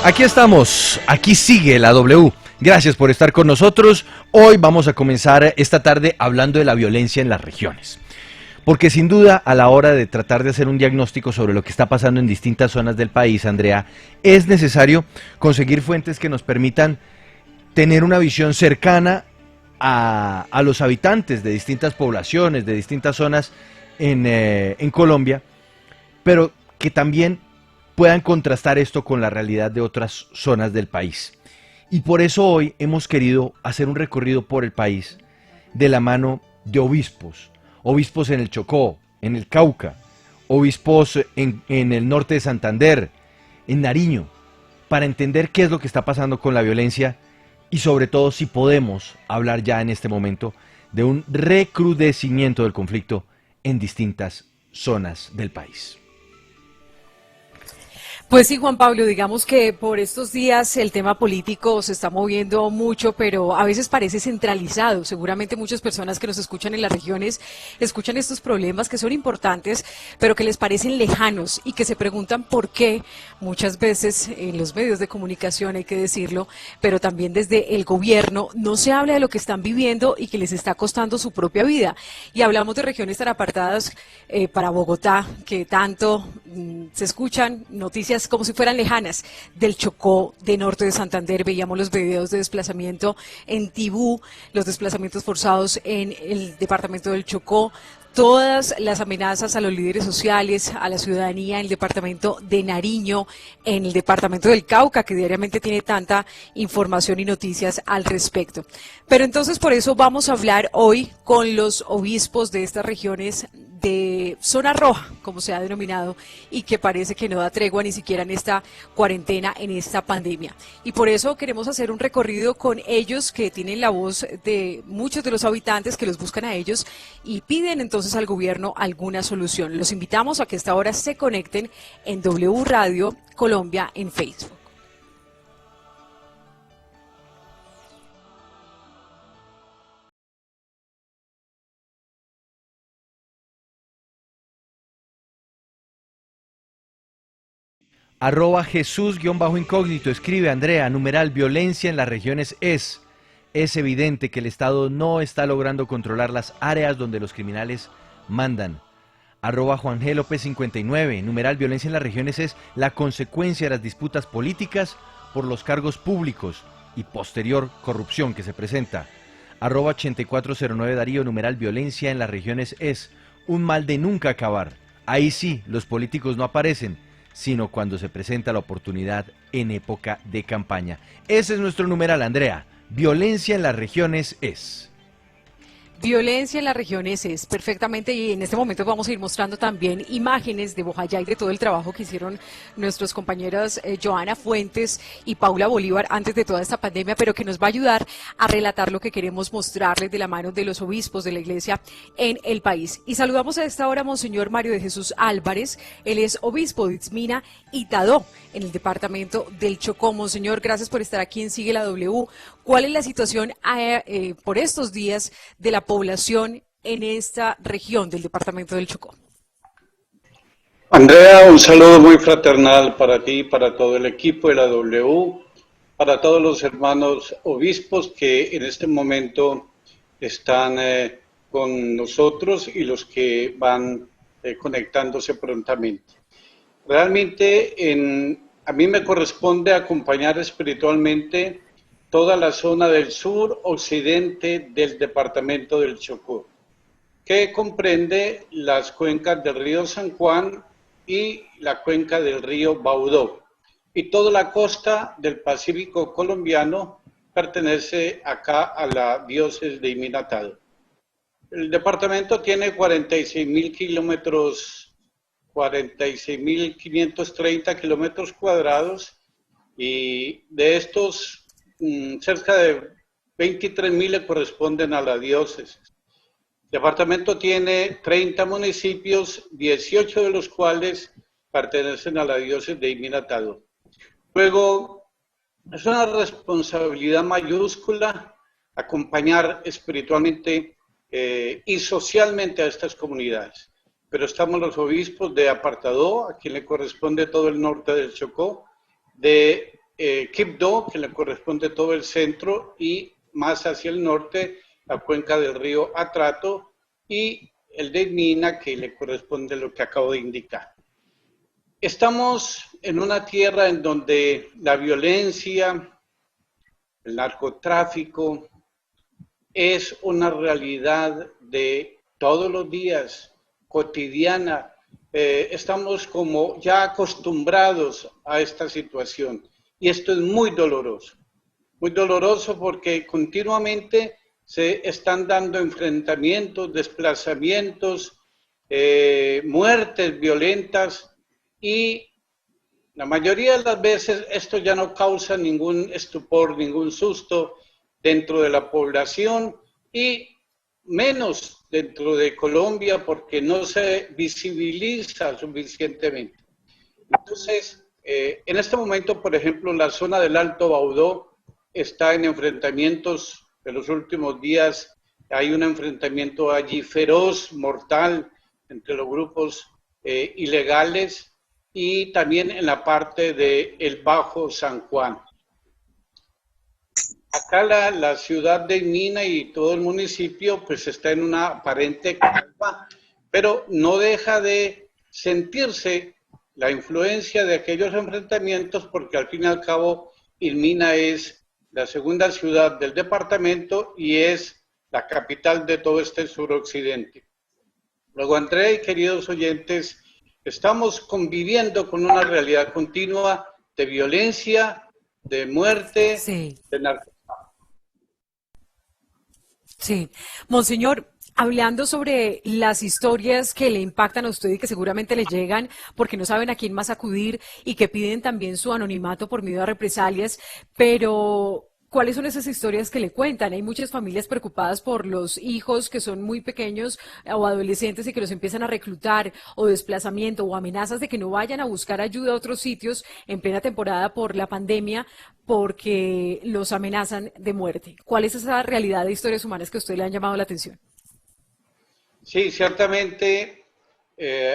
Aquí estamos, aquí sigue la W. Gracias por estar con nosotros. Hoy vamos a comenzar esta tarde hablando de la violencia en las regiones. Porque sin duda, a la hora de tratar de hacer un diagnóstico sobre lo que está pasando en distintas zonas del país, Andrea, es necesario conseguir fuentes que nos permitan tener una visión cercana a los habitantes de distintas poblaciones, de distintas zonas en Colombia, pero que también puedan contrastar esto con la realidad de otras zonas del país. Y por eso hoy hemos querido hacer un recorrido por el país de la mano de obispos en el Chocó, en el Cauca, obispos en el norte de Santander, en Nariño, para entender qué es lo que está pasando con la violencia y sobre todo si podemos hablar ya en este momento de un recrudecimiento del conflicto en distintas zonas del país. Pues sí, Juan Pablo, digamos que por estos días el tema político se está moviendo mucho, pero a veces parece centralizado. Seguramente muchas personas que nos escuchan en las regiones escuchan estos problemas que son importantes, pero que les parecen lejanos y que se preguntan por qué muchas veces en los medios de comunicación, hay que decirlo, pero también desde el gobierno, no se habla de lo que están viviendo y que les está costando su propia vida. Y hablamos de regiones tan apartadas para Bogotá, que tanto se escuchan noticias como si fueran lejanas, del Chocó, de norte de Santander. Veíamos los videos de desplazamiento en Tibú, los desplazamientos forzados en el departamento del Chocó, todas las amenazas a los líderes sociales, a la ciudadanía en el departamento de Nariño, en el departamento del Cauca, que diariamente tiene tanta información y noticias al respecto. Pero entonces por eso vamos a hablar hoy con los obispos de estas regiones de zona roja, como se ha denominado, y que parece que no da tregua ni siquiera en esta cuarentena, en esta pandemia. Y por eso queremos hacer un recorrido con ellos, que tienen la voz de muchos de los habitantes que los buscan a ellos y piden entonces al gobierno alguna solución. Los invitamos a que a esta hora se conecten en W Radio Colombia en Facebook. @Jesús_incógnito escribe: Andrea, numeral violencia en las regiones es evidente que el Estado no está logrando controlar las áreas donde los criminales mandan. @JuanGLópez59, numeral violencia en las regiones es la consecuencia de las disputas políticas por los cargos públicos y posterior corrupción que se presenta. @8409 Darío, numeral violencia en las regiones es un mal de nunca acabar. Ahí sí, los políticos no aparecen, sino cuando se presenta la oportunidad en época de campaña. Ese es nuestro numeral, Andrea. Violencia en las regiones es. Violencia en las regiones es perfectamente, y en este momento vamos a ir mostrando también imágenes de Bojayá y de todo el trabajo que hicieron nuestros compañeros Joana Fuentes y Paula Bolívar antes de toda esta pandemia, pero que nos va a ayudar a relatar lo que queremos mostrarles de la mano de los obispos de la iglesia en el país. Y saludamos a esta hora a Monseñor Mario de Jesús Álvarez. Él es obispo de Itzmina y Tadó en el departamento del Chocó. Monseñor, gracias por estar aquí en Sigue la W. ¿Cuál es la situación por estos días de la población en esta región del departamento del Chocó? Andrea, un saludo muy fraternal para ti, para todo el equipo de la W, para todos los hermanos obispos que en este momento están con nosotros y los que van conectándose prontamente. Realmente a mí me corresponde acompañar espiritualmente toda la zona del sur occidente del departamento del Chocó, que comprende las cuencas del río San Juan y la cuenca del río Baudó. Y toda la costa del Pacífico colombiano pertenece acá a la diócesis de Iminatado. El departamento tiene 46.530 kilómetros cuadrados, y de estos cerca de 23.000 le corresponden a la diócesis. El departamento tiene 30 municipios, 18 de los cuales pertenecen a la diócesis de Iminatado. Luego, es una responsabilidad mayúscula acompañar espiritualmente y socialmente a estas comunidades. Pero estamos los obispos de Apartadó, a quien le corresponde todo el norte del Chocó, de Quibdó, que le corresponde todo el centro, y más hacia el norte, la cuenca del río Atrato, y el de Mina, que le corresponde lo que acabo de indicar. Estamos en una tierra en donde la violencia, el narcotráfico, es una realidad de todos los días, cotidiana. Estamos como ya acostumbrados a esta situación y esto es muy doloroso porque continuamente se están dando enfrentamientos, desplazamientos, muertes violentas y la mayoría de las veces esto ya no causa ningún estupor, ningún susto dentro de la población y menos dentro de Colombia porque no se visibiliza suficientemente. Entonces, en este momento, por ejemplo, la zona del Alto Baudó está en enfrentamientos de los últimos días. Hay un enfrentamiento allí feroz, mortal, entre los grupos ilegales y también en la parte del Bajo San Juan. Acá la ciudad de Mina y todo el municipio pues está en una aparente calma, pero no deja de sentirse la influencia de aquellos enfrentamientos porque al fin y al cabo Mina es la segunda ciudad del departamento y es la capital de todo este suroccidente. Luego, André y queridos oyentes, estamos conviviendo con una realidad continua de violencia, de muerte, Sí. de narcotráfico. Sí, Monseñor, hablando sobre las historias que le impactan a usted y que seguramente le llegan porque no saben a quién más acudir y que piden también su anonimato por miedo a represalias, pero ¿cuáles son esas historias que le cuentan? Hay muchas familias preocupadas por los hijos que son muy pequeños o adolescentes y que los empiezan a reclutar o desplazamiento o amenazas de que no vayan a buscar ayuda a otros sitios en plena temporada por la pandemia porque los amenazan de muerte. ¿Cuál es esa realidad de historias humanas que a usted le han llamado la atención? Sí, ciertamente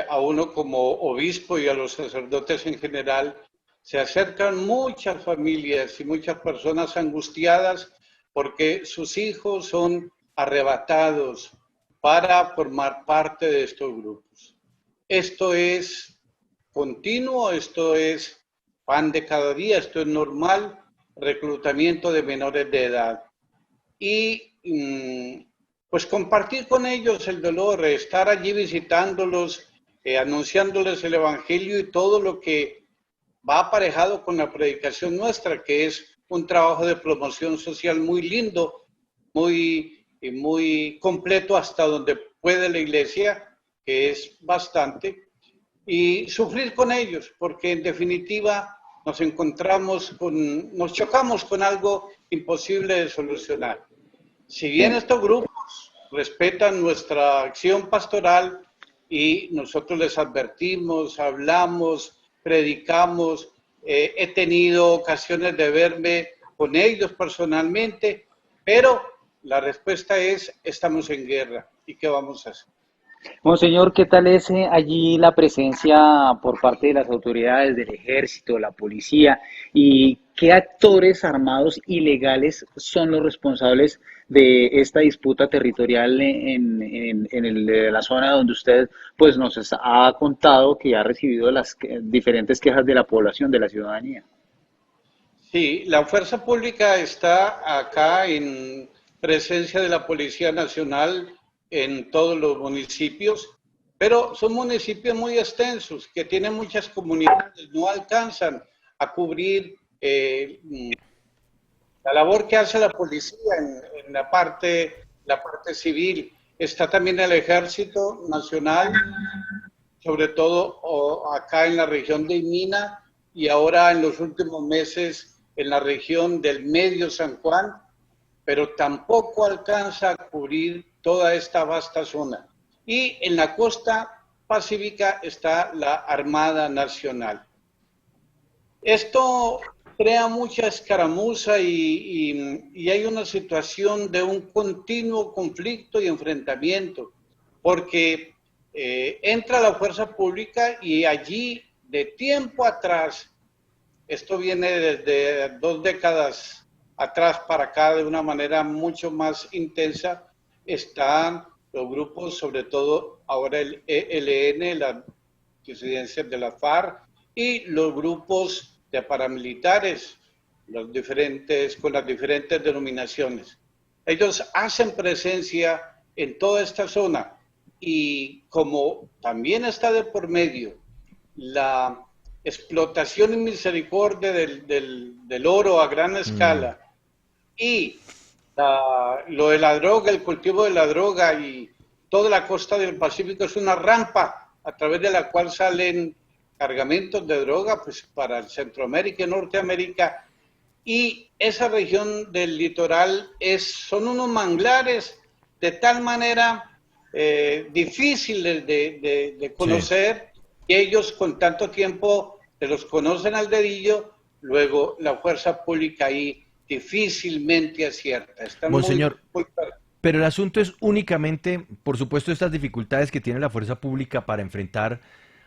a uno como obispo y a los sacerdotes en general se acercan muchas familias y muchas personas angustiadas porque sus hijos son arrebatados para formar parte de estos grupos. Esto es continuo, esto es pan de cada día, esto es normal, reclutamiento de menores de edad. Y pues compartir con ellos el dolor, estar allí visitándolos, anunciándoles el Evangelio y todo lo que va aparejado con la predicación nuestra, que es un trabajo de promoción social muy lindo, muy completo hasta donde puede la iglesia, que es bastante, y sufrir con ellos, porque en definitiva nos chocamos con algo imposible de solucionar. Si bien estos grupos respetan nuestra acción pastoral y nosotros les advertimos, hablamos, predicamos, he tenido ocasiones de verme con ellos personalmente, pero la respuesta es, estamos en guerra. ¿Y qué vamos a hacer? Monseñor, ¿qué tal es allí la presencia por parte de las autoridades del ejército, de la policía? ¿Y qué actores armados ilegales son los responsables de esta disputa territorial la zona donde usted pues, nos ha contado que ha recibido las diferentes quejas de la población, de la ciudadanía? Sí, la fuerza pública está acá en presencia de la Policía Nacional en todos los municipios, pero son municipios muy extensos que tienen muchas comunidades, no alcanzan a cubrir la labor que hace la policía en la parte civil. Está también el Ejército Nacional, sobre todo acá en la región de Mina y ahora en los últimos meses en la región del Medio San Juan, pero tampoco alcanza a cubrir toda esta vasta zona. Y en la costa pacífica está la Armada Nacional. Esto crea mucha escaramuza y hay una situación de un continuo conflicto y enfrentamiento, porque entra la fuerza pública y allí de tiempo atrás esto viene desde 2 décadas atrás para acá de una manera mucho más intensa. Están los grupos, sobre todo ahora el ELN, las disidencias de la FARC, y los grupos de paramilitares, con las diferentes denominaciones. Ellos hacen presencia en toda esta zona y como también está de por medio la explotación y misericordia del oro a gran escala y lo de la droga, el cultivo de la droga y toda la costa del Pacífico es una rampa a través de la cual salen cargamentos de droga pues, para Centroamérica y Norteamérica. Y esa región del litoral son unos manglares de tal manera difíciles de conocer, sí. Y ellos con tanto tiempo se los conocen al dedillo, luego la fuerza pública ahí difícilmente acierta. Están Monseñor, muy... pero el asunto es únicamente, por supuesto, estas dificultades que tiene la fuerza pública para enfrentar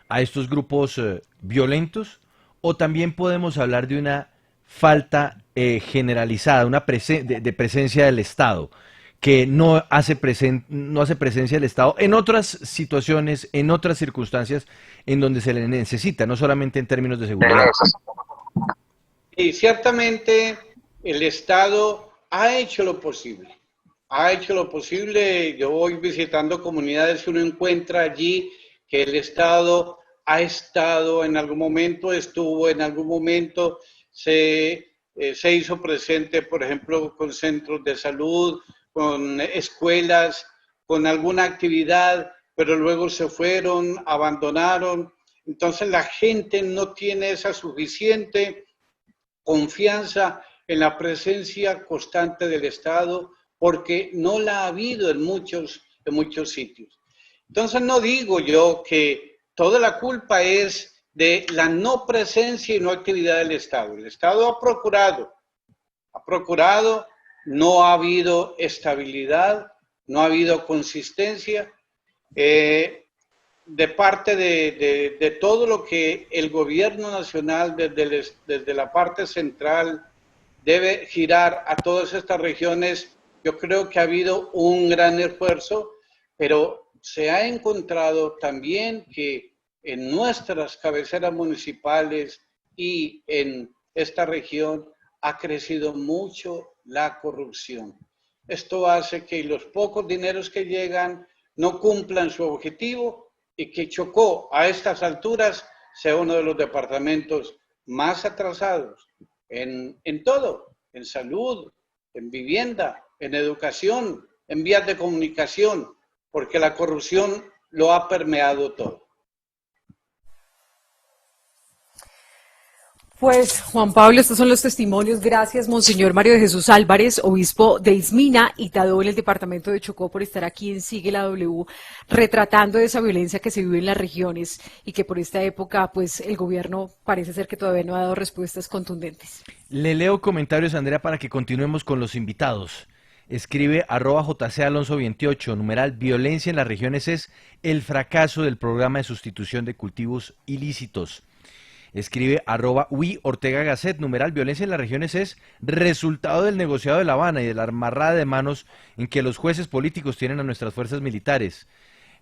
a estos grupos violentos, o también podemos hablar de una falta generalizada, de presencia del Estado, que no hace presencia del Estado en otras situaciones, en otras circunstancias en donde se le necesita, no solamente en términos de seguridad. Y ciertamente el Estado ha hecho lo posible. Ha hecho lo posible. Yo voy visitando comunidades y uno encuentra allí que el Estado ha estado en algún momento, estuvo en algún momento, se hizo presente, por ejemplo, con centros de salud, con escuelas, con alguna actividad, pero luego se fueron, abandonaron. Entonces la gente no tiene esa suficiente confianza en la presencia constante del Estado porque no la ha habido en muchos sitios. Entonces no digo yo que toda la culpa es de la no presencia y no actividad del Estado. El Estado ha procurado, no ha habido estabilidad, no ha habido consistencia de parte de todo lo que el gobierno nacional desde la parte central debe girar a todas estas regiones. Yo creo que ha habido un gran esfuerzo, pero se ha encontrado también que en nuestras cabeceras municipales y en esta región ha crecido mucho la corrupción. Esto hace que los pocos dineros que llegan no cumplan su objetivo y que Chocó a estas alturas sea uno de los departamentos más atrasados en todo, en salud, en vivienda, en educación, en vías de comunicación, porque la corrupción lo ha permeado todo. Pues, Juan Pablo, estos son los testimonios. Gracias, Monseñor Mario de Jesús Álvarez, obispo de Ismina y Tadó en el departamento de Chocó, por estar aquí en Sigue la W, retratando esa violencia que se vive en las regiones y que por esta época, pues, el gobierno parece ser que todavía no ha dado respuestas contundentes. Le leo comentarios, Andrea, para que continuemos con los invitados. Escribe @JCAlonso28, numeral, violencia en las regiones es el fracaso del programa de sustitución de cultivos ilícitos. Escribe @WiOrtegaGasset, numeral, violencia en las regiones es resultado del negociado de La Habana y de la amarrada de manos en que los jueces políticos tienen a nuestras fuerzas militares.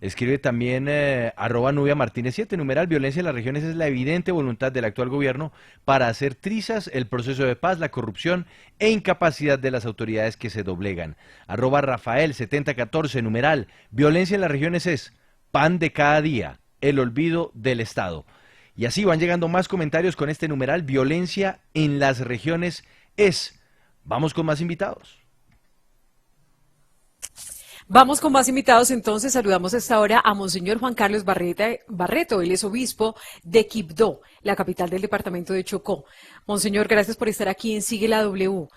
Escribe también @NubiaMartínez7, numeral, violencia en las regiones es la evidente voluntad del actual gobierno para hacer trizas el proceso de paz, la corrupción e incapacidad de las autoridades que se doblegan. @Rafael7014, numeral, violencia en las regiones es pan de cada día, el olvido del Estado. Y así van llegando más comentarios con este numeral, violencia en las regiones es. Vamos con más invitados. Vamos con más invitados, entonces saludamos a esta hora a Monseñor Juan Carlos Barreto, él es obispo de Quibdó, la capital del departamento de Chocó. Monseñor, gracias por estar aquí en Sigue la W.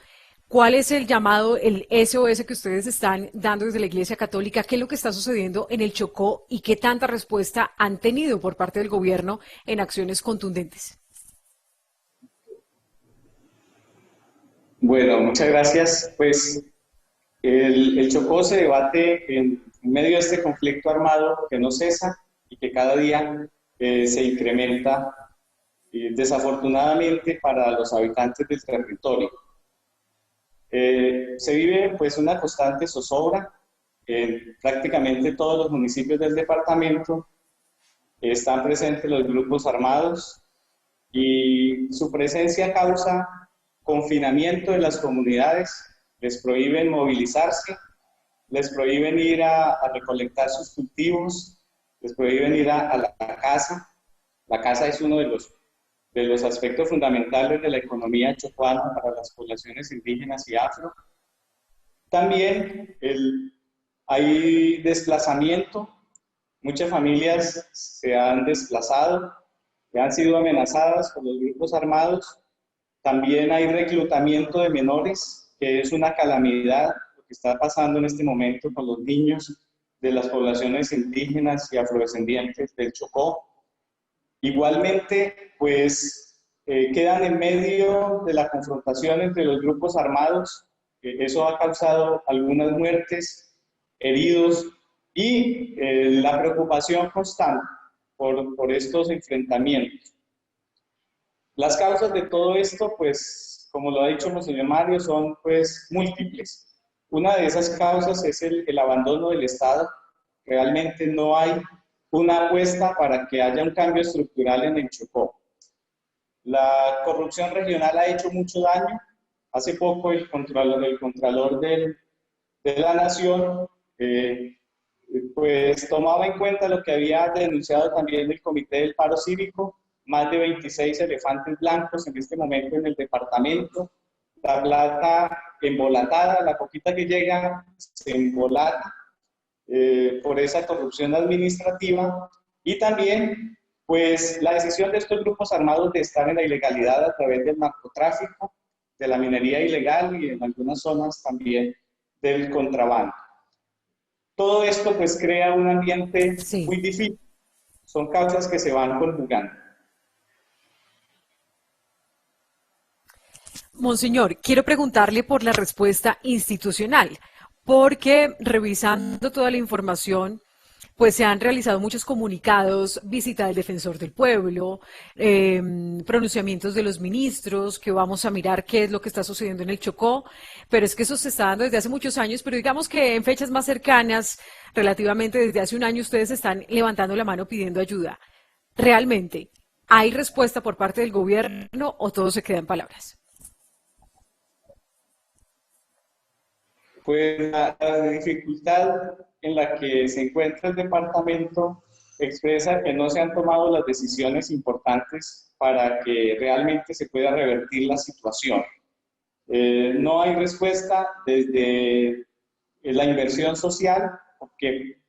¿Cuál es el llamado, el SOS que ustedes están dando desde la Iglesia Católica? ¿Qué es lo que está sucediendo en el Chocó y qué tanta respuesta han tenido por parte del gobierno en acciones contundentes? Bueno, muchas gracias. Pues el Chocó se debate en medio de este conflicto armado que no cesa y que cada día se incrementa desafortunadamente para los habitantes del territorio. Se vive pues una constante zozobra en prácticamente todos los municipios del departamento. Están presentes los grupos armados y su presencia causa confinamiento de las comunidades, les prohíben movilizarse, les prohíben ir a recolectar sus cultivos, les prohíben ir a la casa. La casa es uno de los aspectos fundamentales de la economía chocuana para las poblaciones indígenas y afro. También hay desplazamiento, muchas familias se han desplazado, han sido amenazadas por los grupos armados. También hay reclutamiento de menores, que es una calamidad lo que está pasando en este momento con los niños de las poblaciones indígenas y afrodescendientes del Chocó. Igualmente, pues quedan en medio de la confrontación entre los grupos armados. Eso ha causado algunas muertes, heridos y la preocupación constante por estos enfrentamientos. Las causas de todo esto, pues, como lo ha dicho Monseñor Mario, son pues múltiples. Una de esas causas es el abandono del Estado. Realmente no hay una apuesta para que haya un cambio estructural en el Chocó. La corrupción regional ha hecho mucho daño. Hace poco el Contralor de la Nación pues tomaba en cuenta lo que había denunciado también el Comité del Paro Cívico, más de 26 elefantes blancos en este momento en el departamento, la plata embolatada, la poquita que llega se embolata por esa corrupción administrativa, y también pues la decisión de estos grupos armados de estar en la ilegalidad a través del narcotráfico, de la minería ilegal y en algunas zonas también del contrabando. Todo esto pues crea un ambiente muy difícil, son causas que se van conjugando. Monseñor, quiero preguntarle por la respuesta institucional, porque revisando toda la información, pues se han realizado muchos comunicados, visita del defensor del pueblo, pronunciamientos de los ministros, que vamos a mirar qué es lo que está sucediendo en el Chocó, pero es que eso se está dando desde hace muchos años, pero digamos que en fechas más cercanas, relativamente desde hace un año, ustedes están levantando la mano pidiendo ayuda. ¿Realmente hay respuesta por parte del gobierno o todo se queda en palabras? Pues la dificultad en la que se encuentra el departamento expresa que no se han tomado las decisiones importantes para que realmente se pueda revertir la situación. No hay respuesta desde la inversión social, porque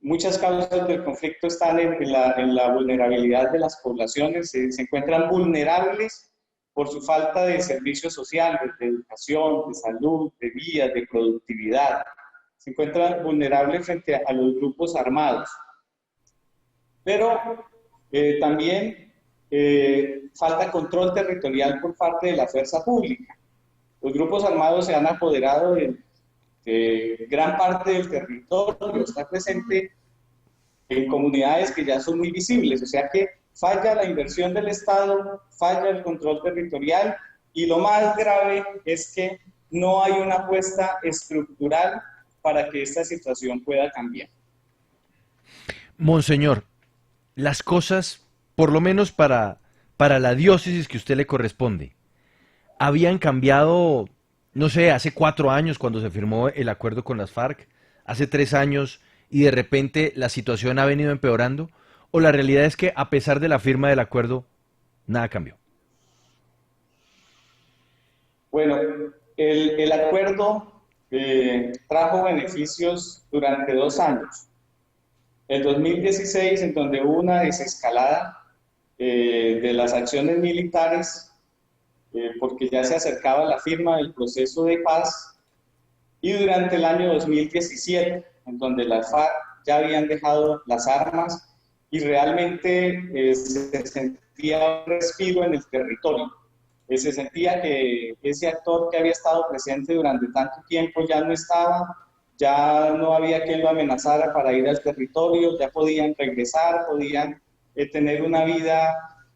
muchas causas del conflicto están en la vulnerabilidad de las poblaciones, se encuentran vulnerables por su falta de servicios sociales, de educación, de salud, de vías, de productividad. Se encuentran vulnerables frente a los grupos armados. Pero también falta control territorial por parte de la fuerza pública. Los grupos armados se han apoderado de gran parte del territorio, está presente en comunidades que ya son muy visibles, o sea que falla la inversión del Estado, falla el control territorial, y lo más grave es que no hay una apuesta estructural para que esta situación pueda cambiar. Monseñor, las cosas, por lo menos para la diócesis que a usted le corresponde, habían cambiado, no sé, hace 4 años cuando se firmó el acuerdo con las FARC, hace 3 años, y de repente la situación ha venido empeorando, o la realidad es que a pesar de la firma del acuerdo, nada cambió. Bueno, el acuerdo trajo beneficios durante 2 años. El 2016, en donde hubo una desescalada de las acciones militares, porque ya se acercaba la firma del proceso de paz, y durante el año 2017, en donde las FARC ya habían dejado las armas y realmente se sentía un respiro en el territorio. Se sentía que ese actor que había estado presente durante tanto tiempo ya no estaba, ya no había quien lo amenazara para ir al territorio, ya podían regresar, podían tener una vida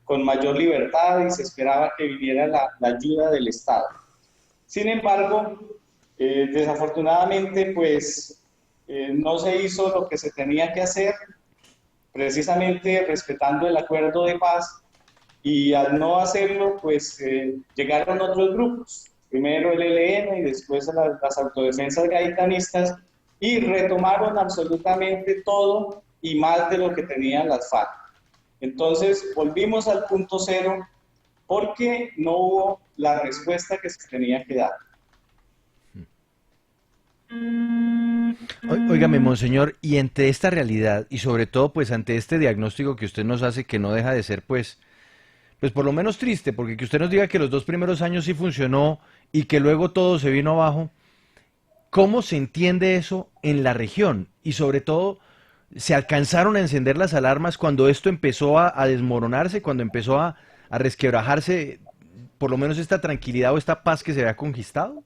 con mayor libertad y se esperaba que viniera la ayuda del Estado. Sin embargo, desafortunadamente, pues no se hizo lo que se tenía que hacer, precisamente respetando el acuerdo de paz, y al no hacerlo, pues llegaron otros grupos, primero el ELN y después las autodefensas gaitanistas, y retomaron absolutamente todo y más de lo que tenían las FARC. Entonces volvimos al punto cero porque no hubo la respuesta que se tenía que dar. Óigame, monseñor, y entre esta realidad y sobre todo pues ante este diagnóstico que usted nos hace, que no deja de ser pues por lo menos triste, porque que usted nos diga que los 2 primeros años sí funcionó y que luego todo se vino abajo, ¿cómo se entiende eso en la región? Y sobre todo, ¿se alcanzaron a encender las alarmas cuando esto empezó a desmoronarse, cuando empezó a resquebrajarse por lo menos esta tranquilidad o esta paz que se había conquistado?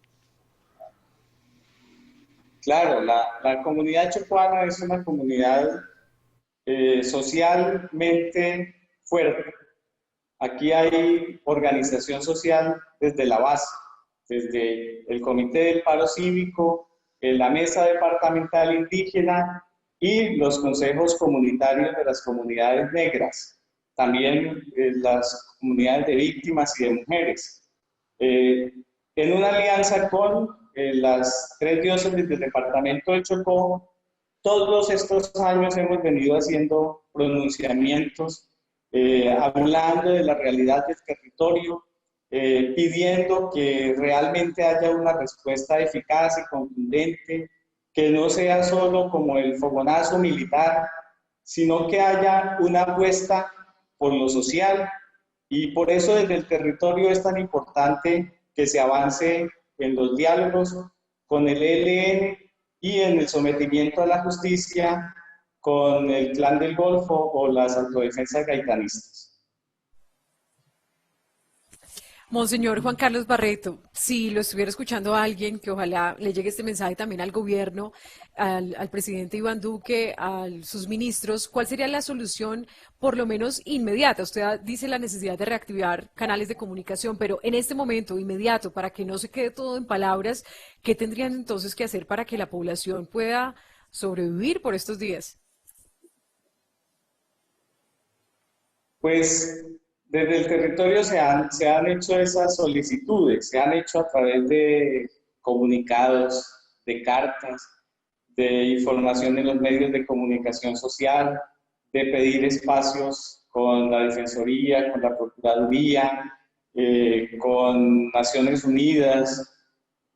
Claro, la comunidad chocuana es una comunidad socialmente fuerte. Aquí hay organización social desde la base, desde el Comité del Paro Cívico, la Mesa Departamental Indígena y los consejos comunitarios de las comunidades negras, también las comunidades de víctimas y de mujeres. En una alianza con las 3 diócesis del departamento de Chocó, todos estos años hemos venido haciendo pronunciamientos, hablando de la realidad del territorio, pidiendo que realmente haya una respuesta eficaz y contundente, que no sea solo como el fogonazo militar, sino que haya una apuesta por lo social, y por eso desde el territorio es tan importante que se avance en los diálogos con el ELN y en el sometimiento a la justicia con el Clan del Golfo o las autodefensas gaitanistas. Monseñor Juan Carlos Barreto, si lo estuviera escuchando a alguien, que ojalá le llegue este mensaje también al gobierno, al presidente Iván Duque, a sus ministros, ¿cuál sería la solución, por lo menos inmediata? Usted dice la necesidad de reactivar canales de comunicación, pero en este momento inmediato, para que no se quede todo en palabras, ¿qué tendrían entonces que hacer para que la población pueda sobrevivir por estos días? Pues desde el territorio se han hecho esas solicitudes, se han hecho a través de comunicados, de cartas, de información en los medios de comunicación social, de pedir espacios con la Defensoría, con la Procuraduría, con Naciones Unidas.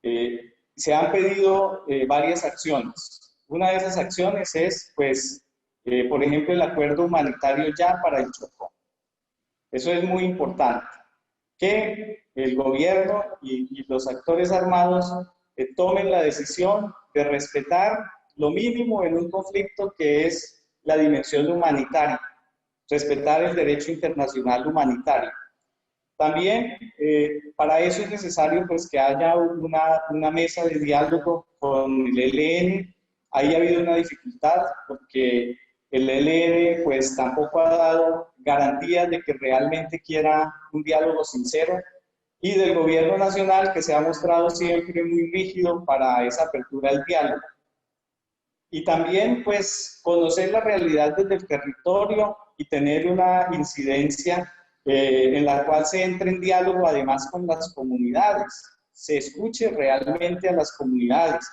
Se han pedido varias acciones. Una de esas acciones es, pues, por ejemplo, el acuerdo humanitario ya para el Chocó. Eso es muy importante, que el gobierno y los actores armados tomen la decisión de respetar lo mínimo en un conflicto, que es la dimensión humanitaria, respetar el derecho internacional humanitario. También para eso es necesario pues, que haya una mesa de diálogo con el ELN. Ahí ha habido una dificultad porque el ELN pues tampoco ha dado garantías de que realmente quiera un diálogo sincero, y del gobierno nacional, que se ha mostrado siempre muy rígido para esa apertura del diálogo. Y también pues conocer la realidad desde el territorio y tener una incidencia en la cual se entre en diálogo además con las comunidades, se escuche realmente a las comunidades.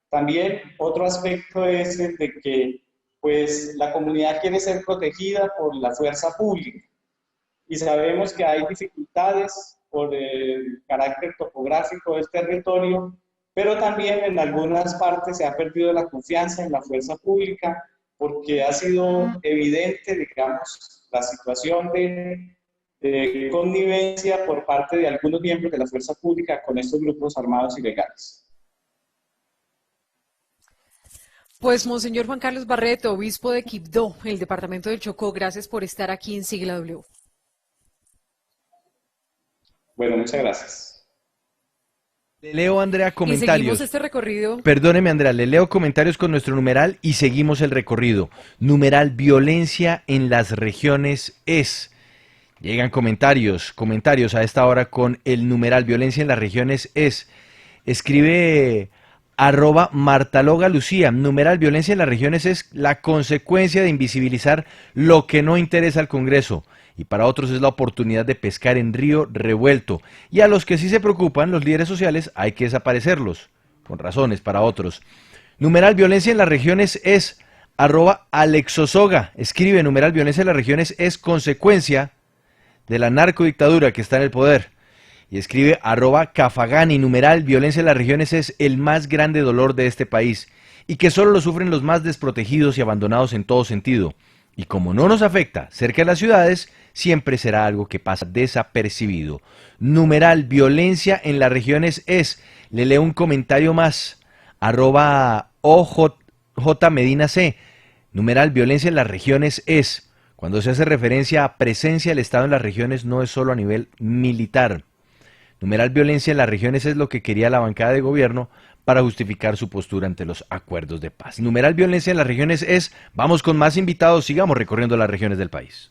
También otro aspecto es el de que pues la comunidad quiere ser protegida por la fuerza pública, y sabemos que hay dificultades por el carácter topográfico del territorio, pero también en algunas partes se ha perdido la confianza en la fuerza pública porque ha sido evidente, digamos, la situación de connivencia por parte de algunos miembros de la fuerza pública con estos grupos armados ilegales. Pues, Monseñor Juan Carlos Barreto, obispo de Quibdó, el departamento del Chocó, gracias por estar aquí en Sigla W. Bueno, muchas gracias. Le leo, Andrea, Y comentarios. seguimos este recorrido. Perdóneme, Andrea, le leo comentarios con nuestro numeral y seguimos el recorrido. Numeral: violencia en las regiones es. Llegan comentarios a esta hora con el numeral violencia en las regiones es. Escribe @Martaloga Lucía, numeral violencia en las regiones es la consecuencia de invisibilizar lo que no interesa al Congreso y para otros es la oportunidad de pescar en río revuelto y a los que sí se preocupan, los líderes sociales, hay que desaparecerlos, con razones para otros. Numeral violencia en las regiones es @Alexosoga, escribe numeral violencia en las regiones es consecuencia de la narcodictadura que está en el poder. Y escribe @Cafagani, numeral, violencia en las regiones es el más grande dolor de este país y que solo lo sufren los más desprotegidos y abandonados en todo sentido. Y como no nos afecta cerca de las ciudades, siempre será algo que pasa desapercibido. Numeral, violencia en las regiones es, le leo un comentario más, @OJ Medina C, numeral, violencia en las regiones es, cuando se hace referencia a presencia del Estado en las regiones no es solo a nivel militar. Numeral violencia en las regiones es lo que quería la bancada de gobierno para justificar su postura ante los acuerdos de paz. Numeral violencia en las regiones es, vamos con más invitados, sigamos recorriendo las regiones del país.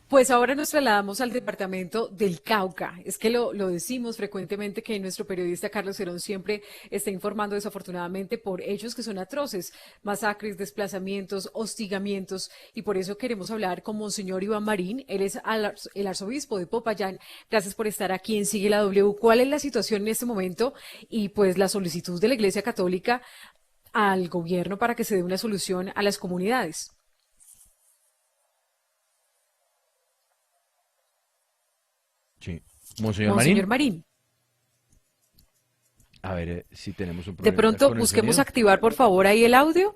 Pues ahora nos trasladamos al departamento del Cauca. Es que lo decimos frecuentemente que nuestro periodista Carlos Herón siempre está informando desafortunadamente por hechos que son atroces, masacres, desplazamientos, hostigamientos, y por eso queremos hablar con Monseñor Iván Marín. Él es el arzobispo de Popayán. Gracias por estar aquí en Sigue la W. ¿Cuál es la situación en este momento? Y pues la solicitud de la Iglesia Católica al gobierno para que se dé una solución a las comunidades. Sí. Monseñor Monseñor Marín. Marín. A ver si tenemos un De problema pronto con el busquemos sonido. activar por favor ahí el audio.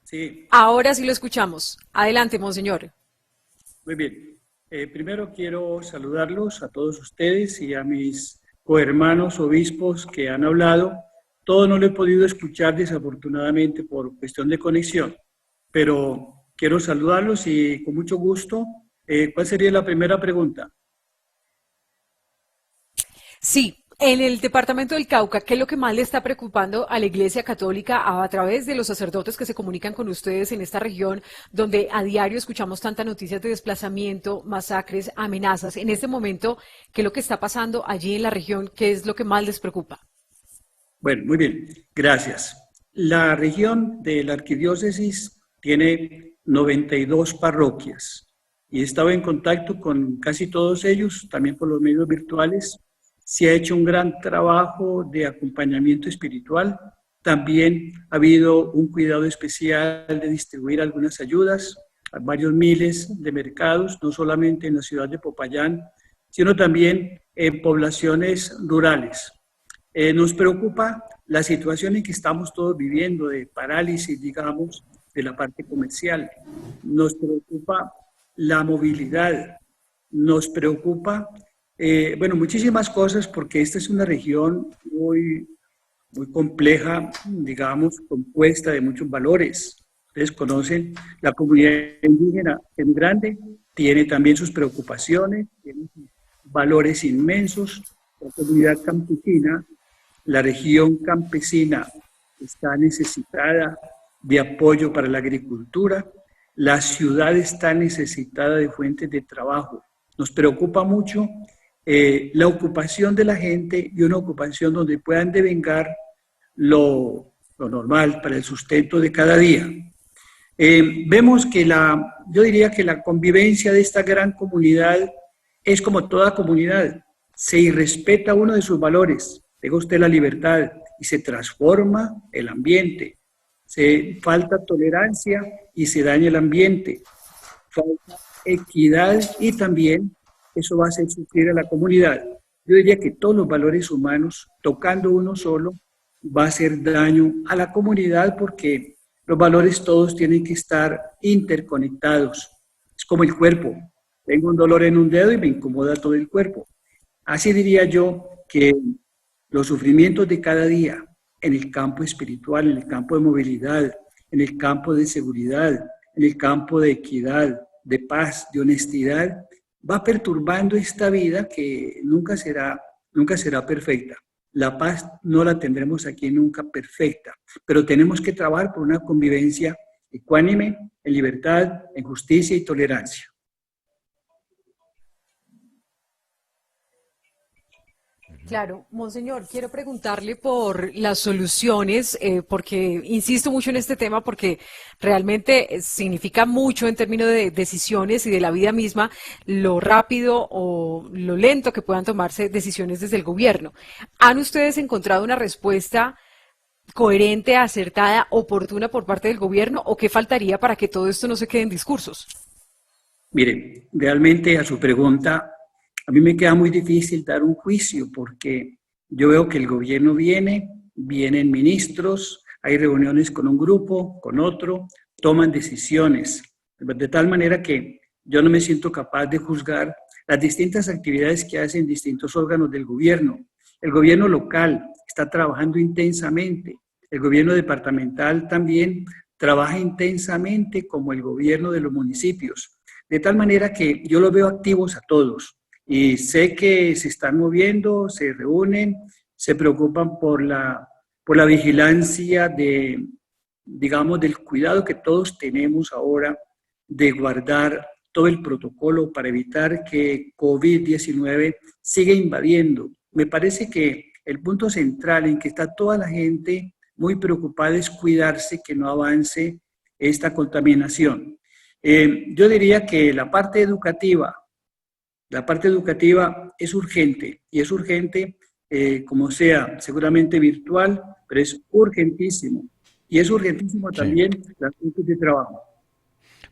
Sí, Ahora sí lo escuchamos. Adelante, Monseñor. muy bien. Primero quiero saludarlos a todos ustedes y a mis cohermanos obispos que han hablado. Todo no lo he podido escuchar desafortunadamente por cuestión de conexión, pero quiero saludarlos y con mucho gusto. ¿Cuál sería la primera pregunta? Sí, en el departamento del Cauca, ¿qué es lo que más le está preocupando a la Iglesia Católica a través de los sacerdotes que se comunican con ustedes en esta región, donde a diario escuchamos tantas noticias de desplazamiento, masacres, amenazas? En este momento, ¿qué es lo que está pasando allí en la región? ¿Qué es lo que más les preocupa? Bueno, muy bien, gracias. La región de la arquidiócesis tiene 92 parroquias y he estado en contacto con casi todos ellos, también por los medios virtuales. Se ha hecho un gran trabajo de acompañamiento espiritual. También ha habido un cuidado especial de distribuir algunas ayudas a varios miles de mercados, no solamente en la ciudad de Popayán, sino también en poblaciones rurales. Nos preocupa la situación en que estamos todos viviendo de parálisis, digamos, de la parte comercial. Nos preocupa la movilidad. Nos preocupa bueno, muchísimas cosas porque esta es una región muy compleja, digamos, compuesta de muchos valores. Ustedes conocen la comunidad indígena, es muy grande, tiene también sus preocupaciones, tiene valores inmensos. La comunidad campesina, la región campesina está necesitada de apoyo para la agricultura, la ciudad está necesitada de fuentes de trabajo. Nos preocupa mucho la ocupación de la gente y una ocupación donde puedan devengar lo normal para el sustento de cada día. Vemos que yo diría que la convivencia de esta gran comunidad es como toda comunidad, se irrespeta uno de sus valores, tenga usted la libertad y se transforma el ambiente, se falta tolerancia y se daña el ambiente, falta equidad y también eso va a hacer sufrir a la comunidad. Yo diría que todos los valores humanos, tocando uno solo, va a hacer daño a la comunidad porque los valores todos tienen que estar interconectados. Es como el cuerpo. Tengo un dolor en un dedo y me incomoda todo el cuerpo. Así diría yo que los sufrimientos de cada día en el campo espiritual, en el campo de movilidad, en el campo de seguridad, en el campo de equidad, de paz, de honestidad, va perturbando esta vida que nunca será perfecta. La paz no la tendremos aquí nunca perfecta, pero tenemos que trabajar por una convivencia ecuánime, en libertad, en justicia y tolerancia. Claro, monseñor, quiero preguntarle por las soluciones, porque insisto mucho en este tema, porque realmente significa mucho en términos de decisiones y de la vida misma, lo rápido o lo lento que puedan tomarse decisiones desde el gobierno. ¿Han ustedes encontrado una respuesta coherente, acertada, oportuna por parte del gobierno, o qué faltaría para que todo esto no se quede en discursos? Mire, realmente a su pregunta, a mí me queda muy difícil dar un juicio porque yo veo que el gobierno vienen ministros, hay reuniones con un grupo, con otro, toman decisiones, de tal manera que yo no me siento capaz de juzgar las distintas actividades que hacen distintos órganos del gobierno. El gobierno local está trabajando intensamente, el gobierno departamental también trabaja intensamente como el gobierno de los municipios, de tal manera que yo los veo activos a todos. Y sé que se están moviendo, se reúnen, se preocupan por la vigilancia digamos, del cuidado que todos tenemos ahora de guardar todo el protocolo para evitar que COVID-19 siga invadiendo. Me parece que el punto central en que está toda la gente muy preocupada es cuidarse que no avance esta contaminación. Yo diría que la parte educativa es urgente y es urgente como sea, seguramente virtual, pero es urgentísimo. Y es urgentísimo también las fuentes de trabajo.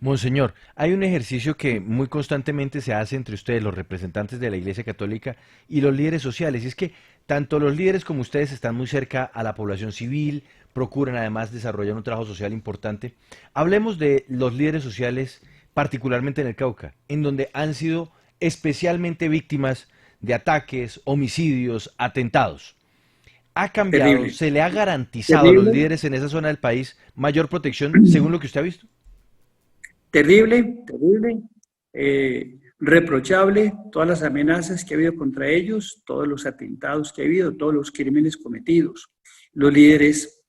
Monseñor, hay un ejercicio que muy constantemente se hace entre ustedes, los representantes de la Iglesia Católica y los líderes sociales, y es que tanto los líderes como ustedes están muy cerca a la población civil, procuran además desarrollar un trabajo social importante. Hablemos de los líderes sociales, particularmente en el Cauca, en donde han sido especialmente víctimas de ataques, homicidios, atentados. ¿Ha cambiado, Terrible. se le ha garantizado a los Terrible. líderes en esa zona del país mayor protección según lo que usted ha visto? Terrible, terrible, reprochable, todas las amenazas que ha habido contra ellos, todos los atentados que ha habido, todos los crímenes cometidos. Los líderes